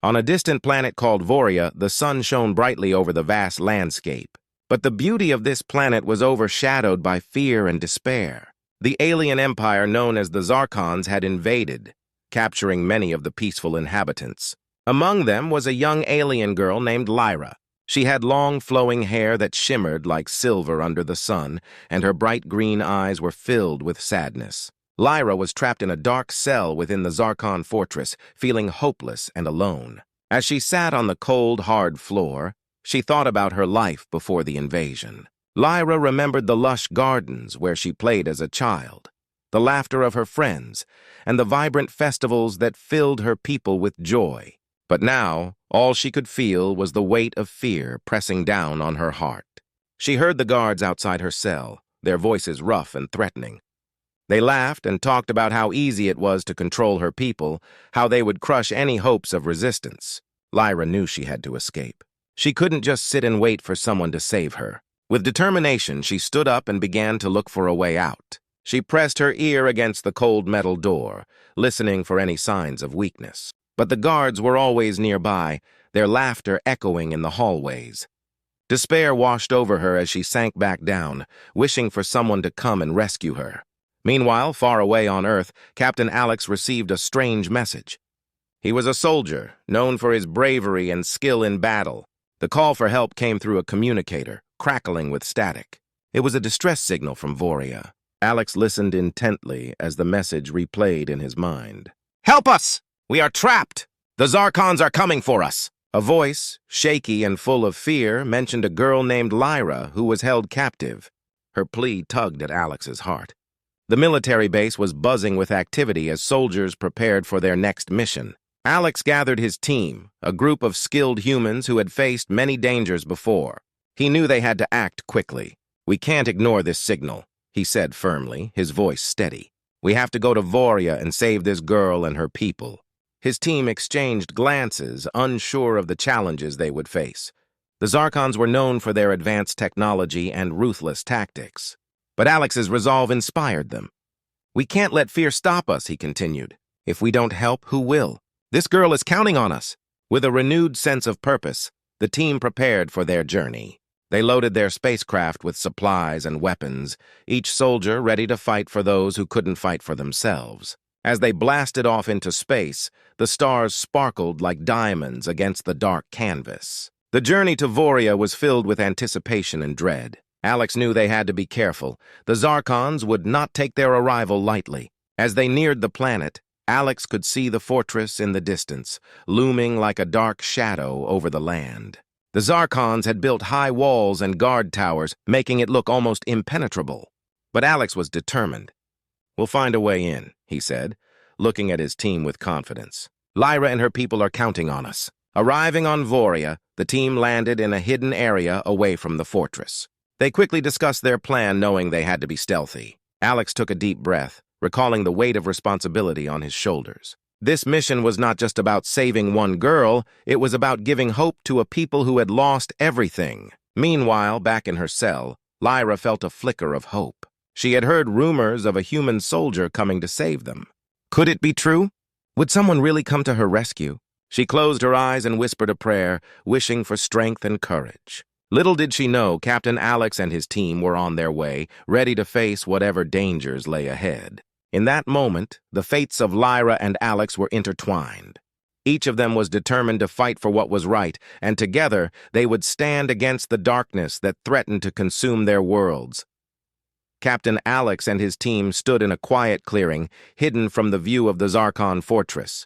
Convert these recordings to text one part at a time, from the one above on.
On a distant planet called Voria, the sun shone brightly over the vast landscape. But the beauty of this planet was overshadowed by fear and despair. The alien empire known as the Zarkons had invaded, capturing many of the peaceful inhabitants. Among them was a young alien girl named Lyra. She had long, flowing hair that shimmered like silver under the sun, and her bright green eyes were filled with sadness. Lyra was trapped in a dark cell within the Zarkon fortress, feeling hopeless and alone. As she sat on the cold, hard floor, she thought about her life before the invasion. Lyra remembered the lush gardens where she played as a child, the laughter of her friends, and the vibrant festivals that filled her people with joy. But now, all she could feel was the weight of fear pressing down on her heart. She heard the guards outside her cell, their voices rough and threatening. They laughed and talked about how easy it was to control her people, how they would crush any hopes of resistance. Lyra knew she had to escape. She couldn't just sit and wait for someone to save her. With determination, she stood up and began to look for a way out. She pressed her ear against the cold metal door, listening for any signs of weakness. But the guards were always nearby, their laughter echoing in the hallways. Despair washed over her as she sank back down, wishing for someone to come and rescue her. Meanwhile, far away on Earth, Captain Alex received a strange message. He was a soldier, known for his bravery and skill in battle. The call for help came through a communicator, crackling with static. It was a distress signal from Voria. Alex listened intently as the message replayed in his mind. "Help us! We are trapped! The Zarkons are coming for us!" A voice, shaky and full of fear, mentioned a girl named Lyra who was held captive. Her plea tugged at Alex's heart. The military base was buzzing with activity as soldiers prepared for their next mission. Alex gathered his team, a group of skilled humans who had faced many dangers before. He knew they had to act quickly. "We can't ignore this signal," he said firmly, his voice steady. "We have to go to Voria and save this girl and her people." His team exchanged glances, unsure of the challenges they would face. The Zarkons were known for their advanced technology and ruthless tactics. But Alex's resolve inspired them. "We can't let fear stop us," he continued. "If we don't help, who will? This girl is counting on us." With a renewed sense of purpose, the team prepared for their journey. They loaded their spacecraft with supplies and weapons, each soldier ready to fight for those who couldn't fight for themselves. As they blasted off into space, the stars sparkled like diamonds against the dark canvas. The journey to Voria was filled with anticipation and dread. Alex knew they had to be careful. The Zarkons would not take their arrival lightly. As they neared the planet, Alex could see the fortress in the distance, looming like a dark shadow over the land. The Zarkons had built high walls and guard towers, making it look almost impenetrable. But Alex was determined. "We'll find a way in," he said, looking at his team with confidence. "Lyra and her people are counting on us." Arriving on Voria, the team landed in a hidden area away from the fortress. They quickly discussed their plan, knowing they had to be stealthy. Alex took a deep breath, recalling the weight of responsibility on his shoulders. This mission was not just about saving one girl, it was about giving hope to a people who had lost everything. Meanwhile, back in her cell, Lyra felt a flicker of hope. She had heard rumors of a human soldier coming to save them. Could it be true? Would someone really come to her rescue? She closed her eyes and whispered a prayer, wishing for strength and courage. Little did she know Captain Alex and his team were on their way, ready to face whatever dangers lay ahead. In that moment, the fates of Lyra and Alex were intertwined. Each of them was determined to fight for what was right, and together they would stand against the darkness that threatened to consume their worlds. Captain Alex and his team stood in a quiet clearing, hidden from the view of the Zarkon fortress.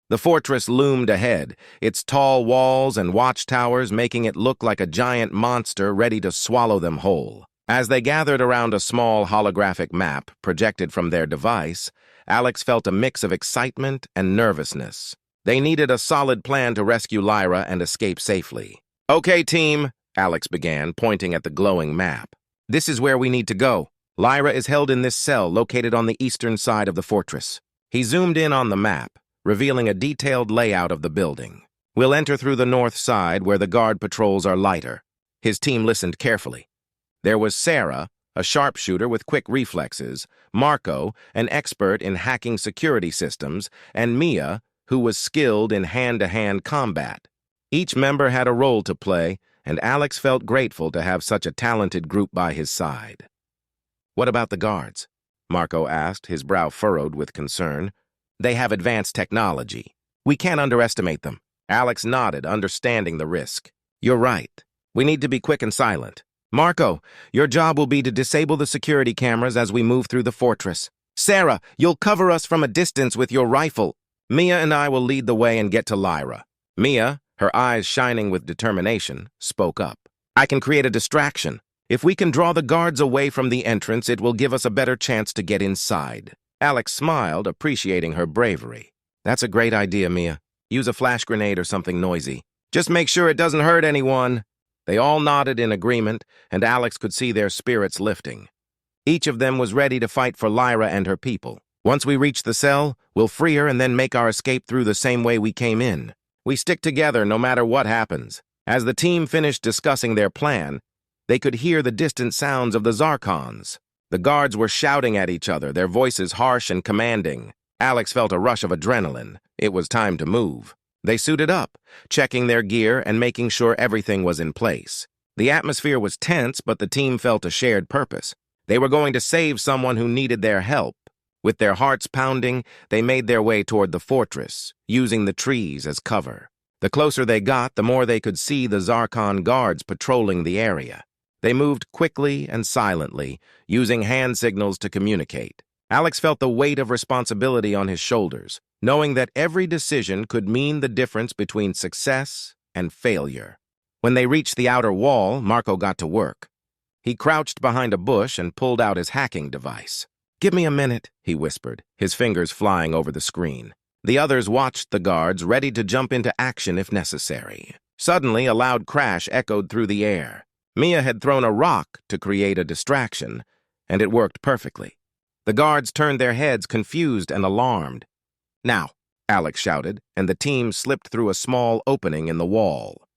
The fortress loomed ahead, its tall walls and watchtowers making it look like a giant monster ready to swallow them whole. As they gathered around a small holographic map projected from their device, Alex felt a mix of excitement and nervousness. They needed a solid plan to rescue Lyra and escape safely. "Okay, team," Alex began, pointing at the glowing map. "This is where we need to go. Lyra is held in this cell located on the eastern side of the fortress." He zoomed in on the map, revealing a detailed layout of the building. "We'll enter through the north side where the guard patrols are lighter." His team listened carefully. There was Sarah, a sharpshooter with quick reflexes, Marco, an expert in hacking security systems, and Mia, who was skilled in hand-to-hand combat. Each member had a role to play, and Alex felt grateful to have such a talented group by his side. "What about the guards?" Marco asked, his brow furrowed with concern. "They have advanced technology. We can't underestimate them." Alex nodded, understanding the risk. "You're right. We need to be quick and silent. Marco, your job will be to disable the security cameras as we move through the fortress. Sarah, you'll cover us from a distance with your rifle. Mia and I will lead the way and get to Lyra." Mia, her eyes shining with determination, spoke up. "I can create a distraction. If we can draw the guards away from the entrance, it will give us a better chance to get inside." Alex smiled, appreciating her bravery. "That's a great idea, Mia. Use a flash grenade or something noisy. Just make sure it doesn't hurt anyone." They all nodded in agreement, and Alex could see their spirits lifting. Each of them was ready to fight for Lyra and her people. "Once we reach the cell, we'll free her and then make our escape through the same way we came in. We stick together no matter what happens." As the team finished discussing their plan, they could hear the distant sounds of the Zarkons. The guards were shouting at each other, their voices harsh and commanding. Alex felt a rush of adrenaline. It was time to move. They suited up, checking their gear and making sure everything was in place. The atmosphere was tense, but the team felt a shared purpose. They were going to save someone who needed their help. With their hearts pounding, they made their way toward the fortress, using the trees as cover. The closer they got, the more they could see the Zarkon guards patrolling the area. They moved quickly and silently, using hand signals to communicate. Alex felt the weight of responsibility on his shoulders, knowing that every decision could mean the difference between success and failure. When they reached the outer wall, Marco got to work. He crouched behind a bush and pulled out his hacking device. "Give me a minute," he whispered, his fingers flying over the screen. The others watched the guards, ready to jump into action if necessary. Suddenly, a loud crash echoed through the air. Mia had thrown a rock to create a distraction, and it worked perfectly. The guards turned their heads, confused and alarmed. "Now," Alex shouted, and the team slipped through a small opening in the wall.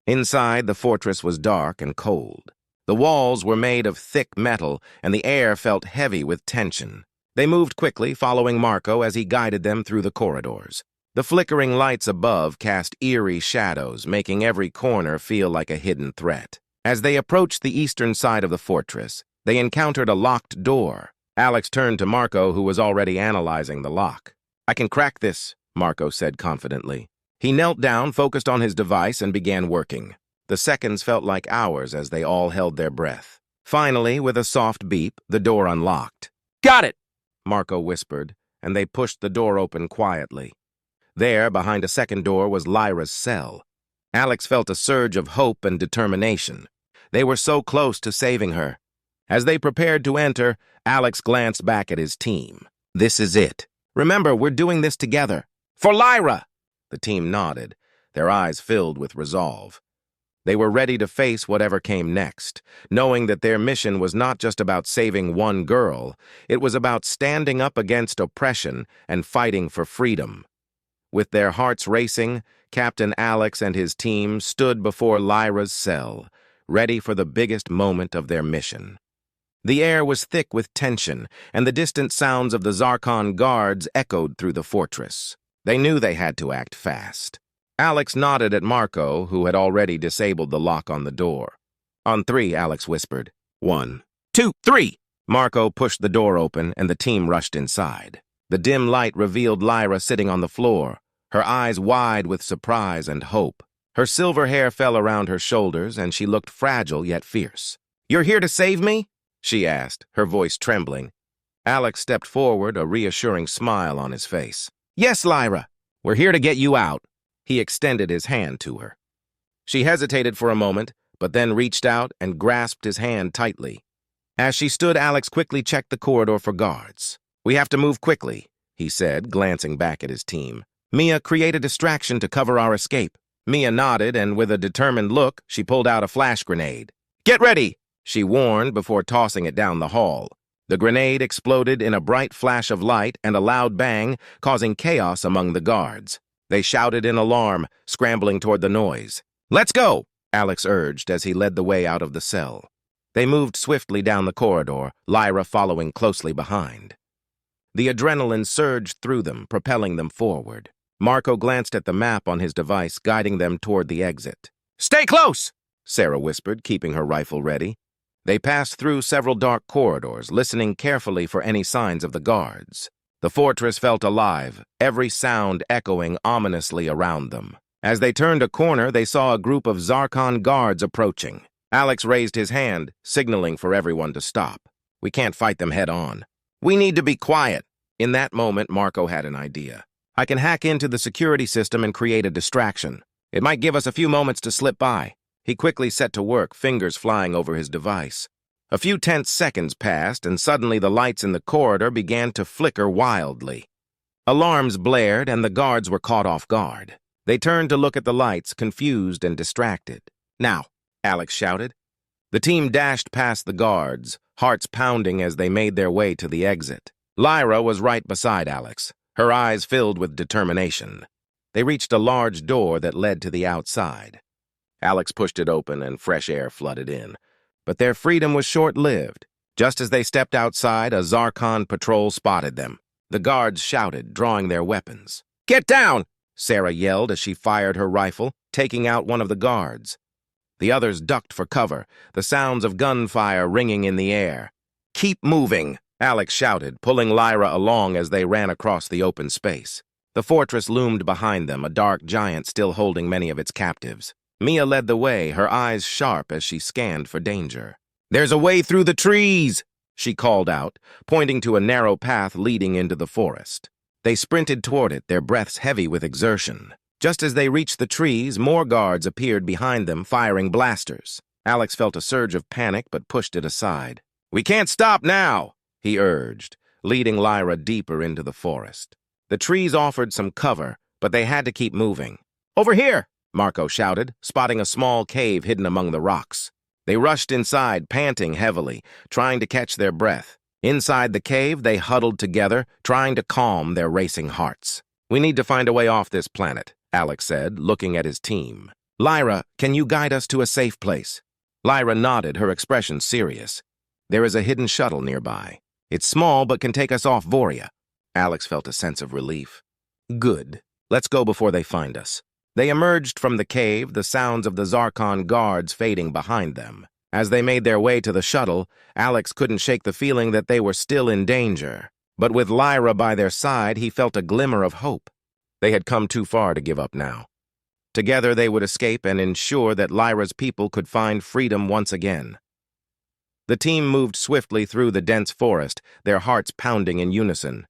Inside, the fortress was dark and cold. The walls were made of thick metal, and the air felt heavy with tension. They moved quickly, following Marco as he guided them through the corridors. The flickering lights above cast eerie shadows, making every corner feel like a hidden threat. As they approached the eastern side of the fortress, they encountered a locked door. Alex turned to Marco, who was already analyzing the lock. "I can crack this," Marco said confidently. He knelt down, focused on his device, and began working. The seconds felt like hours as they all held their breath. Finally, with a soft beep, the door unlocked. "Got it!" Marco whispered, and they pushed the door open quietly. There, behind a second door, was Lyra's cell. Alex felt a surge of hope and determination. They were so close to saving her. As they prepared to enter, Alex glanced back at his team. "This is it. Remember, we're doing this together. For Lyra!" The team nodded, their eyes filled with resolve. They were ready to face whatever came next, knowing that their mission was not just about saving one girl, it was about standing up against oppression and fighting for freedom. With their hearts racing, Captain Alex and his team stood before Lyra's cell, ready for the biggest moment of their mission. The air was thick with tension, and the distant sounds of the Zarkon guards echoed through the fortress. They knew they had to act fast. Alex nodded at Marco, who had already disabled the lock on the door. "On three," Alex whispered. 1, 2, 3! Marco pushed the door open, and the team rushed inside. The dim light revealed Lyra sitting on the floor, her eyes wide with surprise and hope. Her silver hair fell around her shoulders, and she looked fragile yet fierce. "You're here to save me?" she asked, her voice trembling. Alex stepped forward, a reassuring smile on his face. "Yes, Lyra. We're here to get you out." He extended his hand to her. She hesitated for a moment, but then reached out and grasped his hand tightly. As she stood, Alex quickly checked the corridor for guards. "We have to move quickly," he said, glancing back at his team. "Mia, create a distraction to cover our escape." Mia nodded, and with a determined look, she pulled out a flash grenade. "Get ready!" she warned before tossing it down the hall. The grenade exploded in a bright flash of light and a loud bang, causing chaos among the guards. They shouted in alarm, scrambling toward the noise. "Let's go!" Alex urged as he led the way out of the cell. They moved swiftly down the corridor, Lyra following closely behind. The adrenaline surged through them, propelling them forward. Marco glanced at the map on his device, guiding them toward the exit. "Stay close!" Sarah whispered, keeping her rifle ready. They passed through several dark corridors, listening carefully for any signs of the guards. The fortress felt alive, every sound echoing ominously around them. As they turned a corner, they saw a group of Zarkon guards approaching. Alex raised his hand, signaling for everyone to stop. "We can't fight them head-on. We need to be quiet." In that moment, Marco had an idea. "I can hack into the security system and create a distraction. It might give us a few moments to slip by." He quickly set to work, fingers flying over his device. A few tense seconds passed, and suddenly the lights in the corridor began to flicker wildly. Alarms blared, and the guards were caught off guard. They turned to look at the lights, confused and distracted. "Now," Alex shouted. The team dashed past the guards, hearts pounding as they made their way to the exit. Lyra was right beside Alex, her eyes filled with determination. They reached a large door that led to the outside. Alex pushed it open and fresh air flooded in. But their freedom was short-lived. Just as they stepped outside, a Zarkon patrol spotted them. The guards shouted, drawing their weapons. "Get down!" Sarah yelled as she fired her rifle, taking out one of the guards. The others ducked for cover, the sounds of gunfire ringing in the air. "Keep moving!" Alex shouted, pulling Lyra along as they ran across the open space. The fortress loomed behind them, a dark giant still holding many of its captives. Mia led the way, her eyes sharp as she scanned for danger. "There's a way through the trees!" she called out, pointing to a narrow path leading into the forest. They sprinted toward it, their breaths heavy with exertion. Just as they reached the trees, more guards appeared behind them, firing blasters. Alex felt a surge of panic but pushed it aside. "We can't stop now!" he urged, leading Lyra deeper into the forest. The trees offered some cover, but they had to keep moving. "Over here!" Marco shouted, spotting a small cave hidden among the rocks. They rushed inside, panting heavily, trying to catch their breath. Inside the cave, they huddled together, trying to calm their racing hearts. "We need to find a way off this planet," Alex said, looking at his team. "Lyra, can you guide us to a safe place?" Lyra nodded, her expression serious. "There is a hidden shuttle nearby. It's small but can take us off Voria." Alex felt a sense of relief. "Good. Let's go before they find us." They emerged from the cave, the sounds of the Zarkon guards fading behind them. As they made their way to the shuttle, Alex couldn't shake the feeling that they were still in danger. But with Lyra by their side, he felt a glimmer of hope. They had come too far to give up now. Together they would escape and ensure that Lyra's people could find freedom once again. The team moved swiftly through the dense forest, their hearts pounding in unison.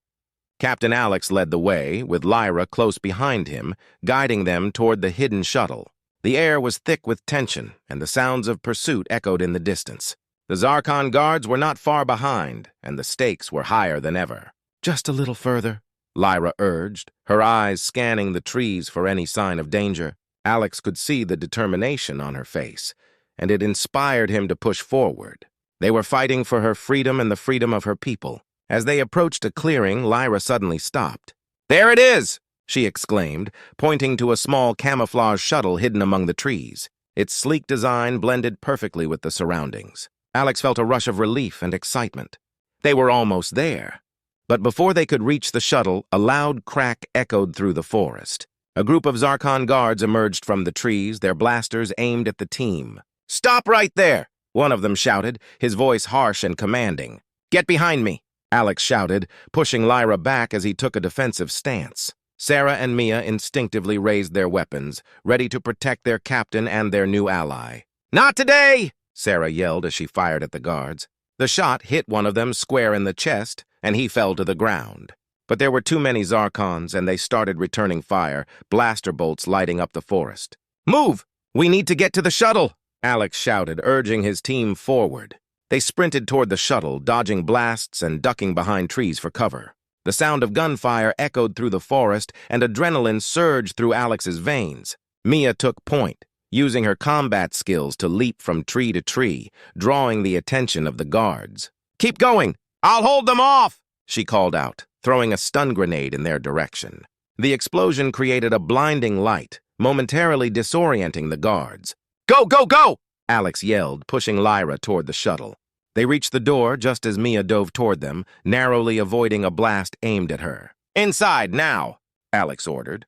Captain Alex led the way, with Lyra close behind him, guiding them toward the hidden shuttle. The air was thick with tension, and the sounds of pursuit echoed in the distance. The Zarkon guards were not far behind, and the stakes were higher than ever. "Just a little further," Lyra urged, her eyes scanning the trees for any sign of danger. Alex could see the determination on her face, and it inspired him to push forward. They were fighting for her freedom and the freedom of her people. As they approached a clearing, Lyra suddenly stopped. "There it is!" she exclaimed, pointing to a small camouflage shuttle hidden among the trees. Its sleek design blended perfectly with the surroundings. Alex felt a rush of relief and excitement. They were almost there. But before they could reach the shuttle, a loud crack echoed through the forest. A group of Zarkon guards emerged from the trees, their blasters aimed at the team. "Stop right there!" one of them shouted, his voice harsh and commanding. "Get behind me!" Alex shouted, pushing Lyra back as he took a defensive stance. Sarah and Mia instinctively raised their weapons, ready to protect their captain and their new ally. "Not today!" Sarah yelled as she fired at the guards. The shot hit one of them square in the chest, and he fell to the ground. But there were too many Zarkons, and they started returning fire, blaster bolts lighting up the forest. "Move! We need to get to the shuttle!" Alex shouted, urging his team forward. They sprinted toward the shuttle, dodging blasts and ducking behind trees for cover. The sound of gunfire echoed through the forest, and adrenaline surged through Alex's veins. Mia took point, using her combat skills to leap from tree to tree, drawing the attention of the guards. "Keep going! I'll hold them off!" she called out, throwing a stun grenade in their direction. The explosion created a blinding light, momentarily disorienting the guards. "Go, go, go!" Alex yelled, pushing Lyra toward the shuttle. They reached the door just as Mia dove toward them, narrowly avoiding a blast aimed at her. "Inside, now!" Alex ordered.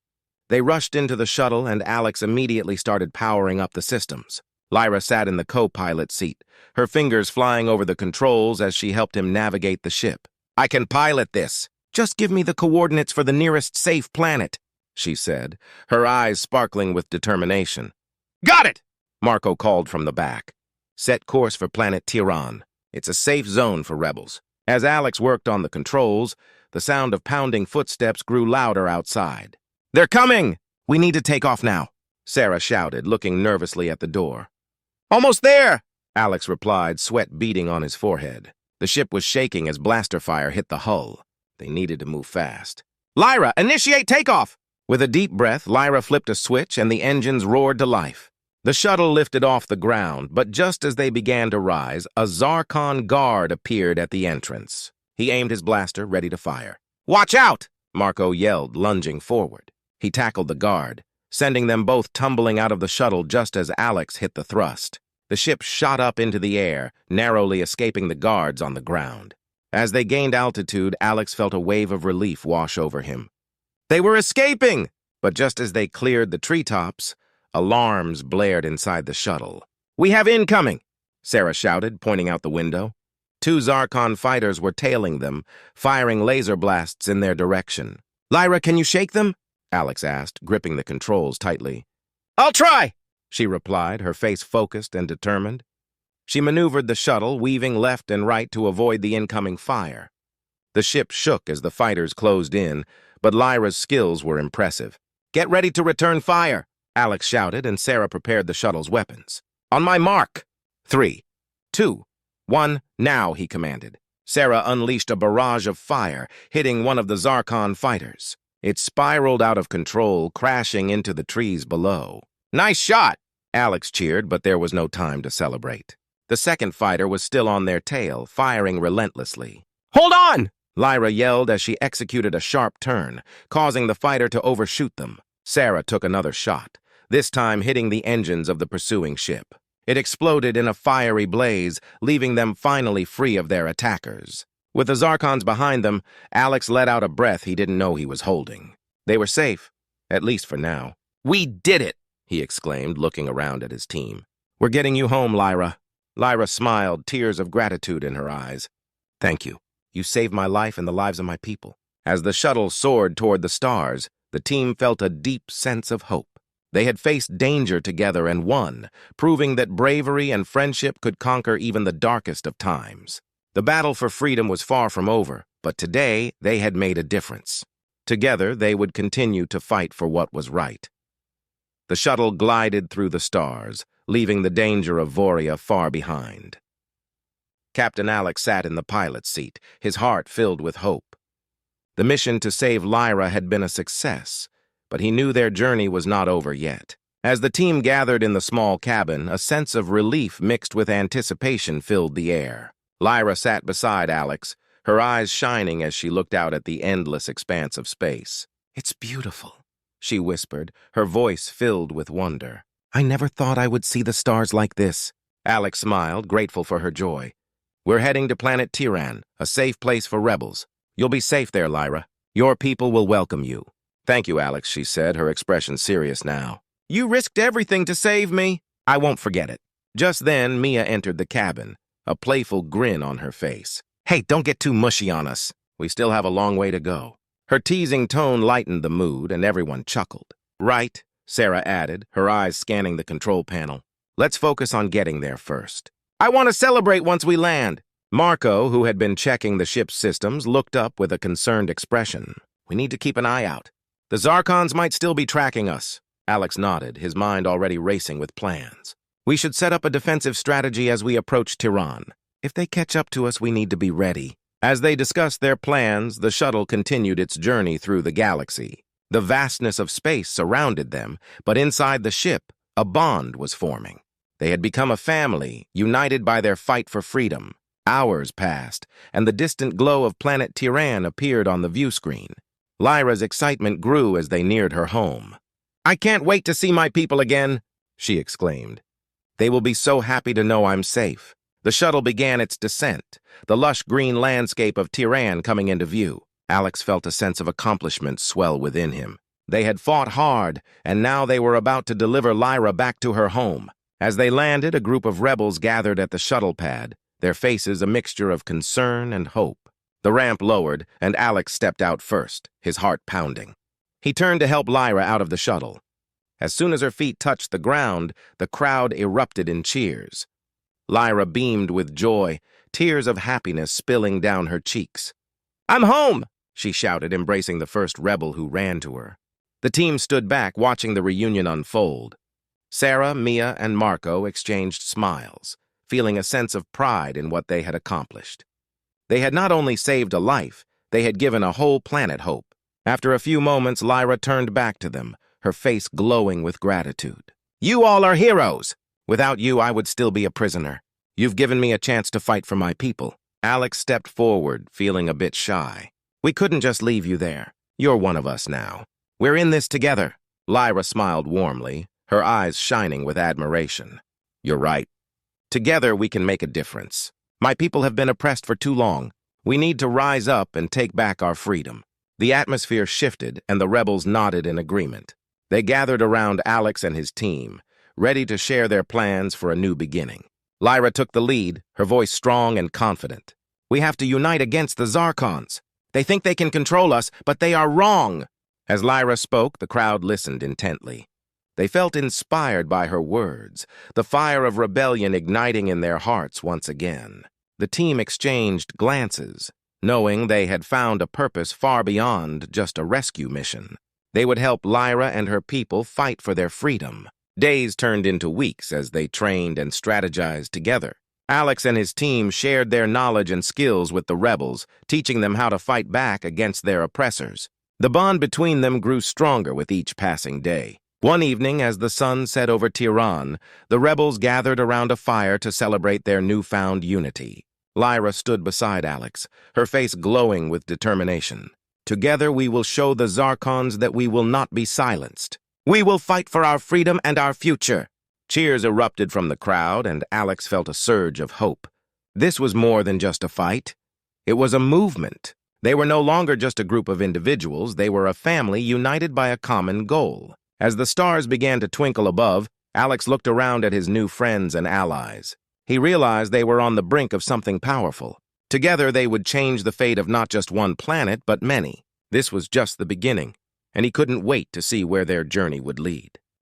They rushed into the shuttle, and Alex immediately started powering up the systems. Lyra sat in the co-pilot seat, her fingers flying over the controls as she helped him navigate the ship. "I can pilot this. Just give me the coordinates for the nearest safe planet," she said, her eyes sparkling with determination. "Got it!" Marco called from the back. "Set course for planet Tiran. It's a safe zone for rebels." As Alex worked on the controls, the sound of pounding footsteps grew louder outside. "They're coming! We need to take off now," Sarah shouted, looking nervously at the door. "Almost there!" Alex replied, sweat beading on his forehead. The ship was shaking as blaster fire hit the hull. They needed to move fast. "Lyra, initiate takeoff!" With a deep breath, Lyra flipped a switch and the engines roared to life. The shuttle lifted off the ground, but just as they began to rise, a Zarkon guard appeared at the entrance. He aimed his blaster, ready to fire. "Watch out!" Marco yelled, lunging forward. He tackled the guard, sending them both tumbling out of the shuttle just as Alex hit the thrust. The ship shot up into the air, narrowly escaping the guards on the ground. As they gained altitude, Alex felt a wave of relief wash over him. They were escaping! But just as they cleared the treetops, alarms blared inside the shuttle. "We have incoming!" Sarah shouted, pointing out the window. 2 Zarkon fighters were tailing them, firing laser blasts in their direction. "Lyra, can you shake them?" Alex asked, gripping the controls tightly. "I'll try!" she replied, her face focused and determined. She maneuvered the shuttle, weaving left and right to avoid the incoming fire. The ship shook as the fighters closed in, but Lyra's skills were impressive. "Get ready to return fire!" Alex shouted, and Sarah prepared the shuttle's weapons. "On my mark! 3, 2, 1, now," he commanded. Sarah unleashed a barrage of fire, hitting one of the Zarkon fighters. It spiraled out of control, crashing into the trees below. "Nice shot!" Alex cheered, but there was no time to celebrate. The second fighter was still on their tail, firing relentlessly. "Hold on!" Lyra yelled as she executed a sharp turn, causing the fighter to overshoot them. Sarah took another shot, this time hitting the engines of the pursuing ship. It exploded in a fiery blaze, leaving them finally free of their attackers. With the Zarkons behind them, Alex let out a breath he didn't know he was holding. They were safe, at least for now. "We did it!" he exclaimed, looking around at his team. "We're getting you home, Lyra." Lyra smiled, tears of gratitude in her eyes. "Thank you. You saved my life and the lives of my people." As the shuttle soared toward the stars, the team felt a deep sense of hope. They had faced danger together and won, proving that bravery and friendship could conquer even the darkest of times. The battle for freedom was far from over, but today they had made a difference. Together, they would continue to fight for what was right. The shuttle glided through the stars, leaving the danger of Voria far behind. Captain Alex sat in the pilot's seat, his heart filled with hope. The mission to save Lyra had been a success, but he knew their journey was not over yet. As the team gathered in the small cabin, a sense of relief mixed with anticipation filled the air. Lyra sat beside Alex, her eyes shining as she looked out at the endless expanse of space. "It's beautiful," she whispered, her voice filled with wonder. "I never thought I would see the stars like this." Alex smiled, grateful for her joy. "We're heading to planet Tiran, a safe place for rebels. You'll be safe there, Lyra. Your people will welcome you." "Thank you, Alex," she said, her expression serious now. "You risked everything to save me." "I won't forget it." Just then, Mia entered the cabin, a playful grin on her face. "Hey, don't get too mushy on us. We still have a long way to go." Her teasing tone lightened the mood, and everyone chuckled. "Right," Sarah added, her eyes scanning the control panel. "Let's focus on getting there first." "I want to celebrate once we land." Marco, who had been checking the ship's systems, looked up with a concerned expression. "We need to keep an eye out. The Zarkons might still be tracking us." Alex nodded, his mind already racing with plans. "We should set up a defensive strategy as we approach Tiran. If they catch up to us, we need to be ready." As they discussed their plans, the shuttle continued its journey through the galaxy. The vastness of space surrounded them, but inside the ship, a bond was forming. They had become a family, united by their fight for freedom. Hours passed, and the distant glow of planet Tiran appeared on the view screen. Lyra's excitement grew as they neared her home. "I can't wait to see my people again," she exclaimed. "They will be so happy to know I'm safe." The shuttle began its descent, the lush green landscape of Tiran coming into view. Alex felt a sense of accomplishment swell within him. They had fought hard, and now they were about to deliver Lyra back to her home. As they landed, a group of rebels gathered at the shuttle pad, their faces a mixture of concern and hope. The ramp lowered, and Alex stepped out first, his heart pounding. He turned to help Lyra out of the shuttle. As soon as her feet touched the ground, the crowd erupted in cheers. Lyra beamed with joy, tears of happiness spilling down her cheeks. "I'm home!" she shouted, embracing the first rebel who ran to her. The team stood back, watching the reunion unfold. Sarah, Mia, and Marco exchanged smiles, feeling a sense of pride in what they had accomplished. They had not only saved a life, they had given a whole planet hope. After a few moments, Lyra turned back to them, her face glowing with gratitude. "You all are heroes! Without you, I would still be a prisoner. You've given me a chance to fight for my people." Alex stepped forward, feeling a bit shy. "We couldn't just leave you there. You're one of us now. We're in this together." Lyra smiled warmly, her eyes shining with admiration. "You're right. Together we can make a difference. My people have been oppressed for too long. We need to rise up and take back our freedom." The atmosphere shifted, and the rebels nodded in agreement. They gathered around Alex and his team, ready to share their plans for a new beginning. Lyra took the lead, her voice strong and confident. "We have to unite against the Zarkons. They think they can control us, but they are wrong." As Lyra spoke, the crowd listened intently. They felt inspired by her words, the fire of rebellion igniting in their hearts once again. The team exchanged glances, knowing they had found a purpose far beyond just a rescue mission. They would help Lyra and her people fight for their freedom. Days turned into weeks as they trained and strategized together. Alex and his team shared their knowledge and skills with the rebels, teaching them how to fight back against their oppressors. The bond between them grew stronger with each passing day. One evening, as the sun set over Tehran, the rebels gathered around a fire to celebrate their newfound unity. Lyra stood beside Alex, her face glowing with determination. "Together we will show the Zarkons that we will not be silenced. We will fight for our freedom and our future." Cheers erupted from the crowd, and Alex felt a surge of hope. This was more than just a fight. It was a movement. They were no longer just a group of individuals, they were a family united by a common goal. As the stars began to twinkle above, Alex looked around at his new friends and allies. He realized they were on the brink of something powerful. Together they would change the fate of not just one planet, but many. This was just the beginning, and he couldn't wait to see where their journey would lead.